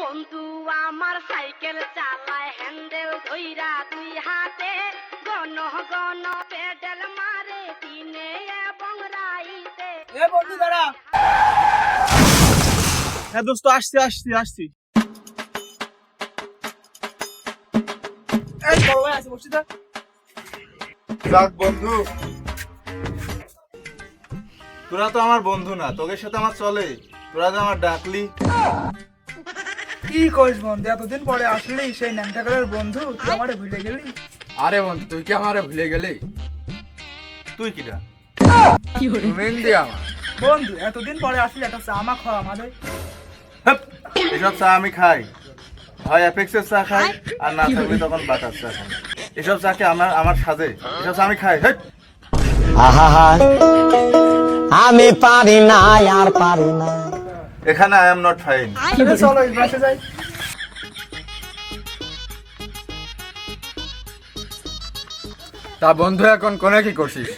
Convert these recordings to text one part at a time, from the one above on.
বন্ধু আমার সাইকেল চালায় হ্যান্ডেল ধইরা দুই হাতে গণ গণ পেডেল মারে দিনে এবং রাইতে। এ বন্ধু দাঁড়া। হ্যাঁ দোস্ত, আসছি। এই বড় ভাই আছে, বসছি তো। যাক বন্ধু, তোরা তো আমার বন্ধু না, তোদের সাথে আমার চলে, তোরা যে আমার ডাকলি। কি করিস বন্ধু, এতদিন পরে আসলি, সেই ন্যাংটাকারের বন্ধু, তুই আমারে ভুলে গেলি? আরে বন্ধু, তুই কি আমারে ভুলে গেলি? তুই কিটা? মেহেন্দি আমার বন্ধু এতদিন পরে আসলি, একটা চা আমা খাওয়া আমাদের। হাপ, এসব চা আমি খাই, হয় অ্যাপেক্সের চা খাই, আর না থাকলে তখন বাটার চা খাই। এসব চাকে আমার সাজে, এসব চা আমি খাই। হেট, আহা আমি পারি না, আর পারি না। এখানে আই এম নট ফাইন। চলো এই বাসে যাই। তা বন্ধু, এখন কোনে কি করছিস?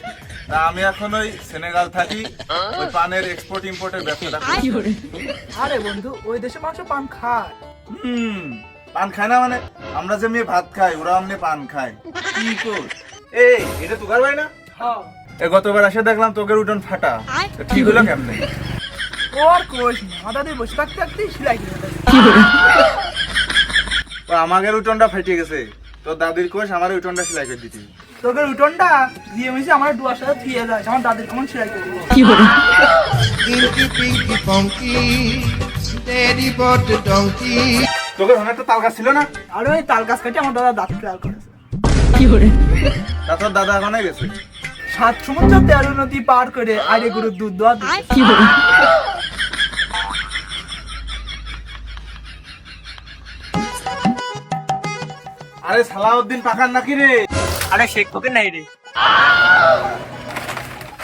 তা আমি এখন ওই সেনেগাল থাকি, ওই পানের এক্সপোর্ট ইম্পোর্টের ব্যবসাটা করি। আরে বন্ধু, ওই দেশে মানুষ পান খায়। পান খায় না মানে? আমরা যে মেয়ে ভাত খাই, ওরা অমনি পান খায়। কি কর? এটা তোকার ভাই না? হ্যাঁ, গতবার এসে দেখলাম তোকের উঠোন ফাটা, তো ঠিক হলো কেমনে? ওর কোষ মাথা দিয়ে বসে থাকতে থাকতেই সিলাই করে দেয়। আমাদের উঠোনটা ফেটে গেছে, তোর দাদির কোষ আমার উঠোনটা সেলাই করে দিতি। তোদের উঠোনটা দিয়ে মিশে আমার দুয়ার সাথে ধুয়ে যায়, আমার দাদির কেমন সিলাই করে দিল। Inky Pinky Funky, Daddy bought the donkey. তোকে ওখানে তো তাল গাছ ছিল না? আর ওই তাল গাছ কাটে আমার দাদা দাঁত খেয়াল করেছে। তা তোর দাদা ওখানে গেছে। 7 সমুদ্র 13 নদী পার করে আরে গরুর দুধ দোয়া দিচ্ছে। আরে সালাউদ্দিন পাকার নাকি রে? আরে শেখ তোকে নাই রে।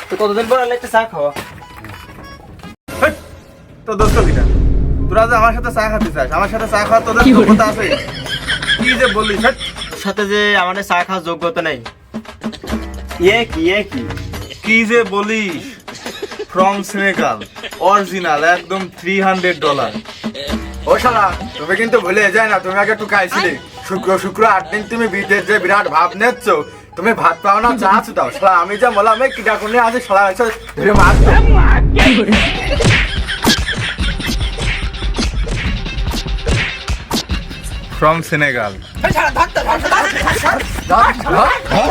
তো কতদিন পর আলে একটা চা খাওয়া। হেট, তোর দোস্ত কিটা? তোরা যে আমার সাথে চা খাতে চাস, আমার সাথে চা খাওয়ার তোদের যোগ্যতা আছে? কি যে বললিস? হেট, সাথে যে আমাদের চা খাওয়ার যোগ্যতা নেই। কি যে বলিস? ফ্রম সেনেগাল, অরিজিনাল, একদম $300। ও শালা, তুমি কিন্তু ভুলে যায় না, তুমি আগে একটু খাইছিলে। শুক্র 8 দিন তুমি বিদেশ যে বিরাট ভাব নেচ্ছ, তুমি ভাত পাও না, চা দাও। শালা আমি যা বললাম, এই কিটা কোনে আছে, শালা এসে ধরে মারতো। From Senegal. ধর, ধর।